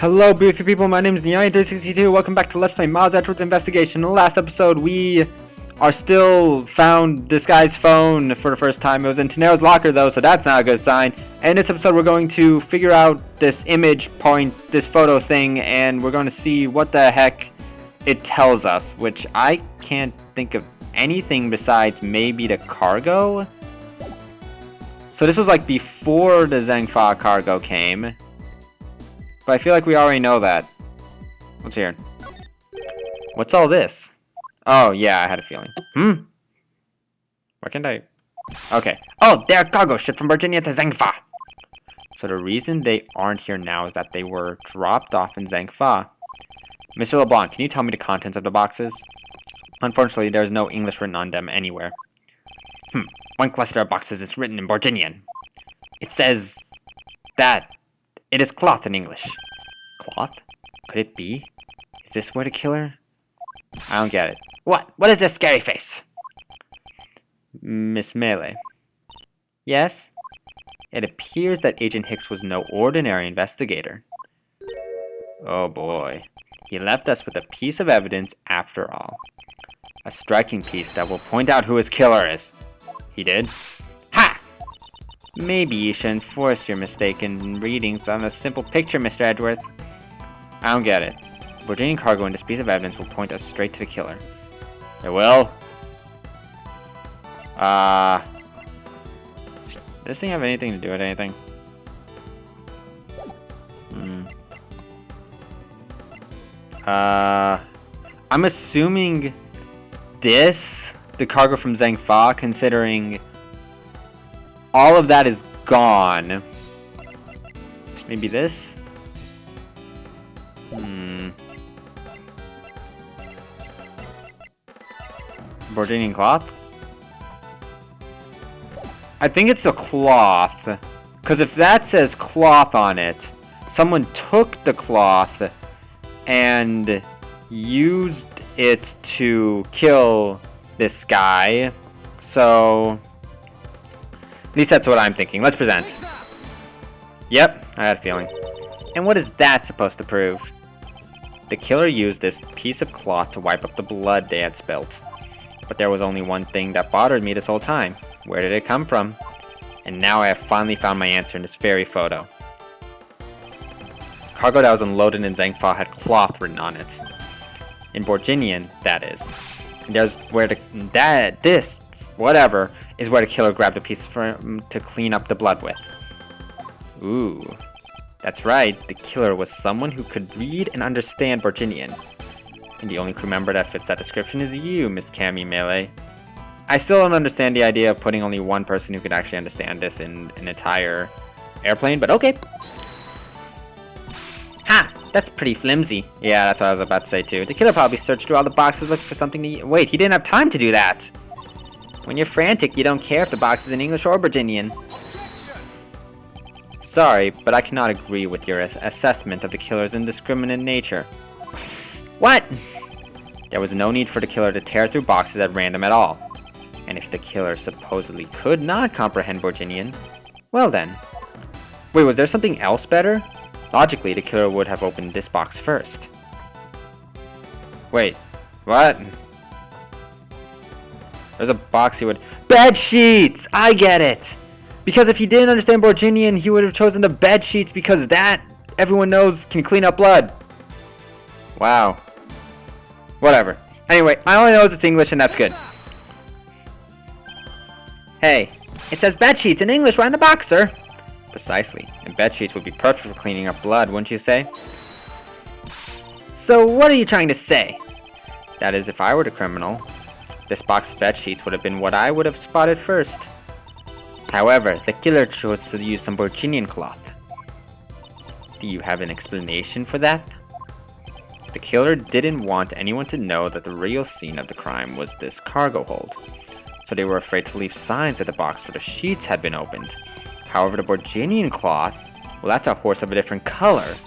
Hello, beautiful people. My name is Neon362. Welcome back to Let's Play Miles Edgeworth Investigation. In the last episode, we are still found this guy's phone for the first time. It was in Tenero's locker, though, so that's not a good sign. And in this episode, we're going to figure out this image point, this photo thing, and we're going to see what the heck it tells us, which I can't think of anything besides maybe the cargo. So this was like before the Zhengfa cargo came. But I feel like we already know that. What's here? What's all this? Oh, yeah, I had a feeling. Why can't I? Okay. Oh, they're cargo ship from Virginia to Zhengfa. So the reason they aren't here now is that they were dropped off in Zhengfa. Mr. LeBlanc, can you tell me the contents of the boxes? Unfortunately, there's no English written on them anywhere. One cluster of boxes is written in Borginian. It says that it is cloth in English. Cloth? Could it be? Is this where the killer? I don't get it. What? What is this scary face? Miss Meele. Yes? It appears that Agent Hicks was no ordinary investigator. Oh boy. He left us with a piece of evidence after all. A striking piece that will point out who his killer is. He did? Ha! Maybe you shouldn't force your mistaken readings on a simple picture, Mr. Edgeworth. I don't get it. Virginian cargo and this piece of evidence will point us straight to the killer. It will? Does this thing have anything to do with anything? I'm assuming this, the cargo from Zhengfa, considering all of that is gone. Maybe this? Virginian cloth? I think it's a cloth. Because if that says cloth on it, someone took the cloth and used it to kill this guy. So at least that's what I'm thinking. Let's present. Yep, I had a feeling. And what is that supposed to prove? The killer used this piece of cloth to wipe up the blood they had spilt. But there was only one thing that bothered me this whole time. Where did it come from? And now I have finally found my answer in this very photo. Cargo that was unloaded in Zhengfa had cloth written on it. In Borginian, that is. And there's where this is where the killer grabbed a piece to clean up the blood with. Ooh. That's right, the killer was someone who could read and understand Borginian. And the only crew member that fits that description is you, Miss Cammy Meele. I still don't understand the idea of putting only one person who could actually understand this in an entire airplane, but okay. Ha! That's pretty flimsy. Yeah, that's what I was about to say too. The killer probably searched through all the boxes looking for something to eat. Wait, he didn't have time to do that! When you're frantic, you don't care if the box is in English or Borginian. Sorry, but I cannot agree with your assessment of the killer's indiscriminate nature. What? There was no need for the killer to tear through boxes at random at all. And if the killer supposedly could not comprehend Borginian, well then. Wait, was there something else better? Logically, the killer would have opened this box first. Wait, what? There's a box he would... Bed sheets! I get it! Because if he didn't understand Borginian, he would have chosen the bed sheets because that, everyone knows, can clean up blood. Wow. Whatever. Anyway, I only know it's English and that's good. Hey, it says bed sheets in English right in the box, sir. Precisely. And bed sheets would be perfect for cleaning up blood, wouldn't you say? So what are you trying to say? That is, if I were the criminal, this box of bed sheets would have been what I would have spotted first. However, the killer chose to use some Borginian cloth. Do you have an explanation for that? The killer didn't want anyone to know that the real scene of the crime was this cargo hold. So they were afraid to leave signs at the box where the sheets had been opened. However, the Borginian cloth, well, that's a horse of a different color.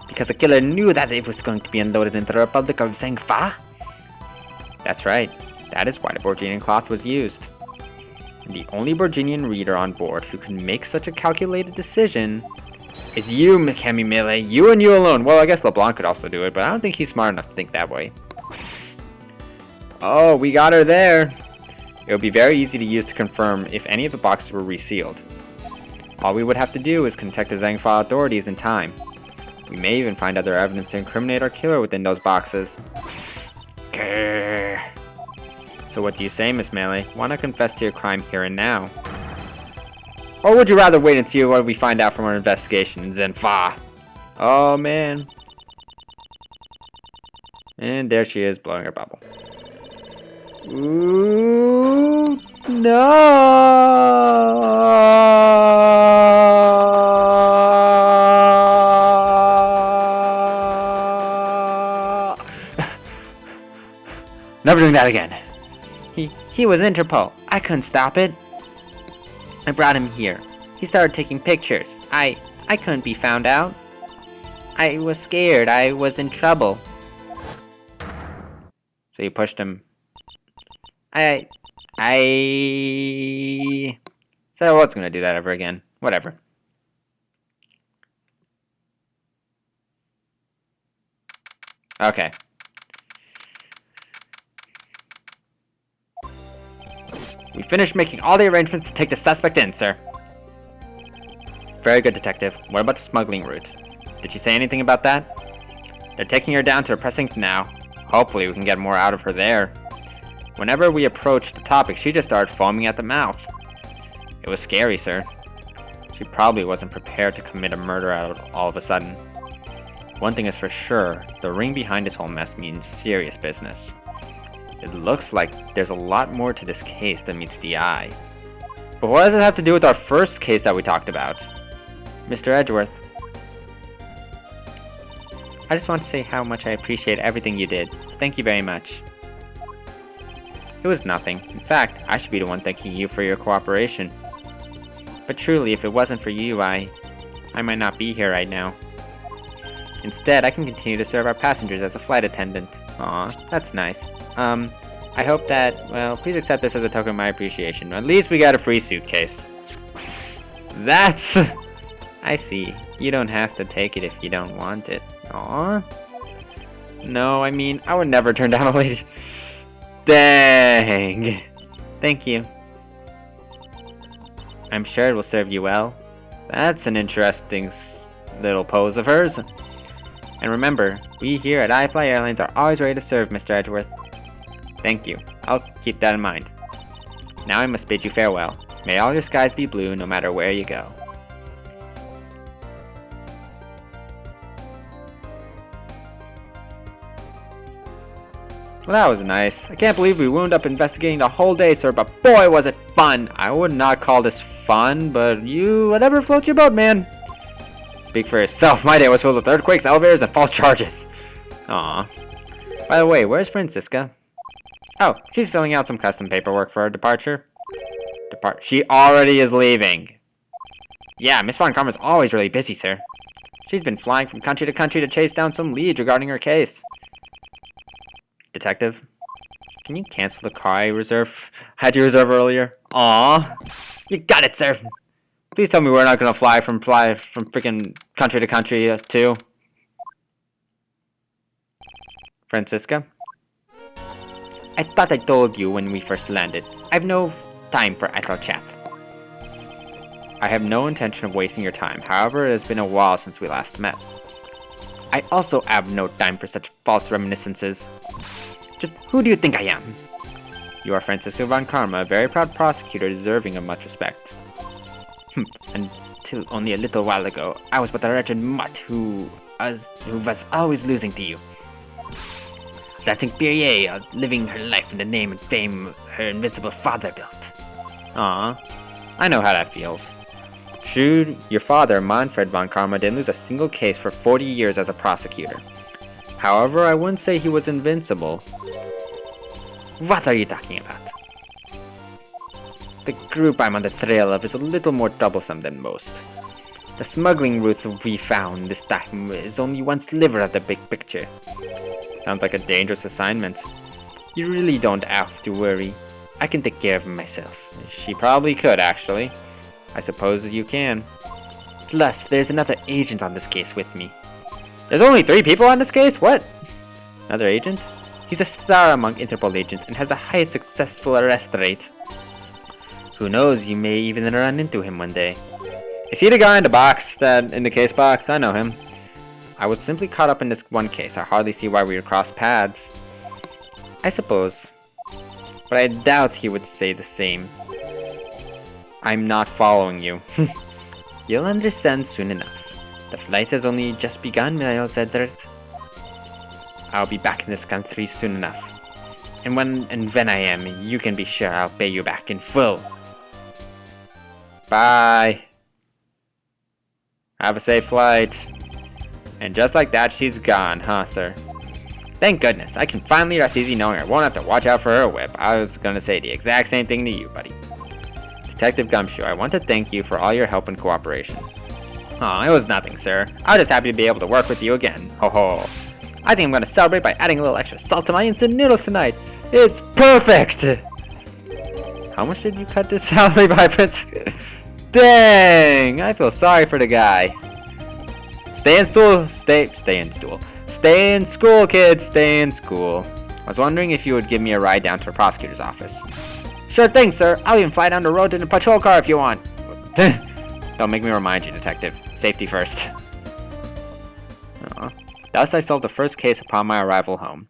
Because the killer knew that it was going to be unloaded into the Republic of Zhengfa. That's right. That is why the Borginian cloth was used. And the only Borginian reader on board who can make such a calculated decision It's you, Meele. You and you alone. Well, I guess LeBlanc could also do it, but I don't think he's smart enough to think that way. Oh, we got her there. It would be very easy to use to confirm if any of the boxes were resealed. All we would have to do is contact the Zangfa authorities in time. We may even find other evidence to incriminate our killer within those boxes. Grrr. So what do you say, Miss Meele? Why not confess to your crime here and now? Or would you rather wait and see what we find out from our investigation in Zangfa? Oh man. And there she is, blowing her bubble. Ooh, no! Never doing that again. He was Interpol. I couldn't stop it. I brought him here. He started taking pictures. I couldn't be found out. I was scared. I was in trouble. So you pushed him. I said I wasn't gonna do that ever again. Whatever. Okay. We finished making all the arrangements to take the suspect in, sir. Very good, detective. What about the smuggling route? Did she say anything about that? They're taking her down to a precinct now. Hopefully we can get more out of her there. Whenever we approached the topic, she just started foaming at the mouth. It was scary, sir. She probably wasn't prepared to commit a murder all of a sudden. One thing is for sure, the ring behind this whole mess means serious business. It looks like there's a lot more to this case than meets the eye. But what does it have to do with our first case that we talked about? Mr. Edgeworth. I just want to say how much I appreciate everything you did. Thank you very much. It was nothing. In fact, I should be the one thanking you for your cooperation. But truly, if it wasn't for you, I might not be here right now. Instead, I can continue to serve our passengers as a flight attendant. Aw, that's nice. I hope that, well, please accept this as a token of my appreciation. At least we got a free suitcase. That's... I see. You don't have to take it if you don't want it. Aw. No, I mean, I would never turn down a lady. Dang. Thank you. I'm sure it will serve you well. That's an interesting little pose of hers. And remember, we here at iFly Airlines are always ready to serve, Mr. Edgeworth. Thank you. I'll keep that in mind. Now I must bid you farewell. May all your skies be blue no matter where you go. Well, that was nice. I can't believe we wound up investigating the whole day, sir, but boy was it fun! I would not call this fun, but whatever floats your boat, man. Speak for yourself. My day was filled with earthquakes, elevators, and false charges. Aw. By the way, where's Francisca? Oh, she's filling out some custom paperwork for her departure. She already is leaving. Yeah, Miss Von Karma's always really busy, sir. She's been flying from country to country to chase down some leads regarding her case. Detective, can you cancel the car I had you reserve earlier? Aw, you got it, sir. Please tell me we're not gonna fly from freaking country to country too. Francisca, I thought I told you when we first landed. I've no time for idle chat. I have no intention of wasting your time. However, it has been a while since we last met. I also have no time for such false reminiscences. Just who do you think I am? You are Francisco Von Karma, a very proud prosecutor deserving of much respect. Until only a little while ago, I was but a wretched mutt who was always losing to you. Dancing Perrier, living her life in the name and fame her invincible father built. Aw, I know how that feels. True, your father, Manfred Von Karma, didn't lose a single case for 40 years as a prosecutor. However, I wouldn't say he was invincible. What are you talking about? The group I'm on the trail of is a little more troublesome than most. The smuggling route we found this time is only one sliver of the big picture. Sounds like a dangerous assignment. You really don't have to worry. I can take care of him myself. She probably could, actually. I suppose you can. Plus, there's another agent on this case with me. There's only 3 people on this case? What? Another agent? He's a star among Interpol agents and has the highest successful arrest rate. Who knows, you may even run into him one day. Is he the guy in the box, in the case box? I know him. I was simply caught up in this one case. I hardly see why we would cross paths. I suppose. But I doubt he would say the same. I'm not following you. You'll understand soon enough. The flight has only just begun, Miles Edgeworth. I'll be back in this country soon enough. And when I am, you can be sure I'll pay you back in full. Bye. Have a safe flight. And just like that, she's gone, huh, sir? Thank goodness. I can finally rest easy knowing I won't have to watch out for her whip. I was gonna say the exact same thing to you, buddy. Detective Gumshoe, I want to thank you for all your help and cooperation. Oh, it was nothing, sir. I was just happy to be able to work with you again. Ho ho. I think I'm gonna celebrate by adding a little extra salt to my instant noodles tonight. It's perfect! How much did you cut this salary by, Prince? Dang! I feel sorry for the guy. Stay in school. Stay in school, kids. Stay in school. I was wondering if you would give me a ride down to the prosecutor's office. Sure thing, sir. I'll even fly down the road in a patrol car if you want. Don't make me remind you, detective. Safety first. Thus, I solved the first case upon my arrival home.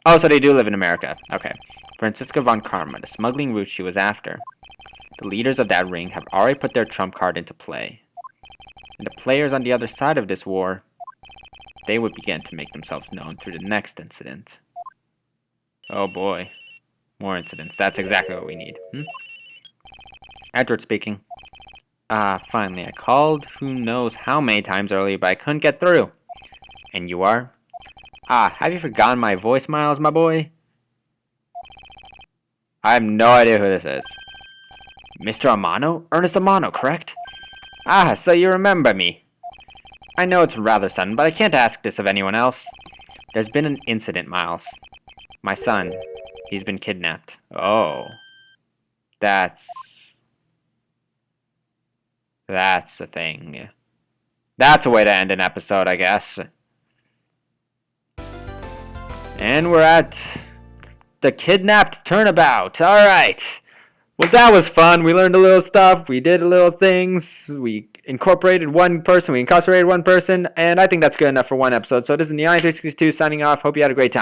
Oh, so they do live in America. Okay. Franziska von Karma, the smuggling route she was after. The leaders of that ring have already put their trump card into play. And the players on the other side of this war, they would begin to make themselves known through the next incident. Oh boy. More incidents. That's exactly what we need. Edgeworth speaking. Finally, I called who knows how many times earlier, but I couldn't get through. And you are? Have you forgotten my voice, Miles, my boy? I have no idea who this is. Mr. Amano? Ernest Amano, correct? So you remember me. I know it's rather sudden, but I can't ask this of anyone else. There's been an incident, Miles. My son, he's been kidnapped. Oh. That's the thing. That's a way to end an episode, I guess. And we're at the kidnapped turnabout. Alright. Well, that was fun. We learned a little stuff. We did a little things. We incorporated one person. We incarcerated one person. And I think that's good enough for one episode. So this is Neon362 signing off. Hope you had a great time.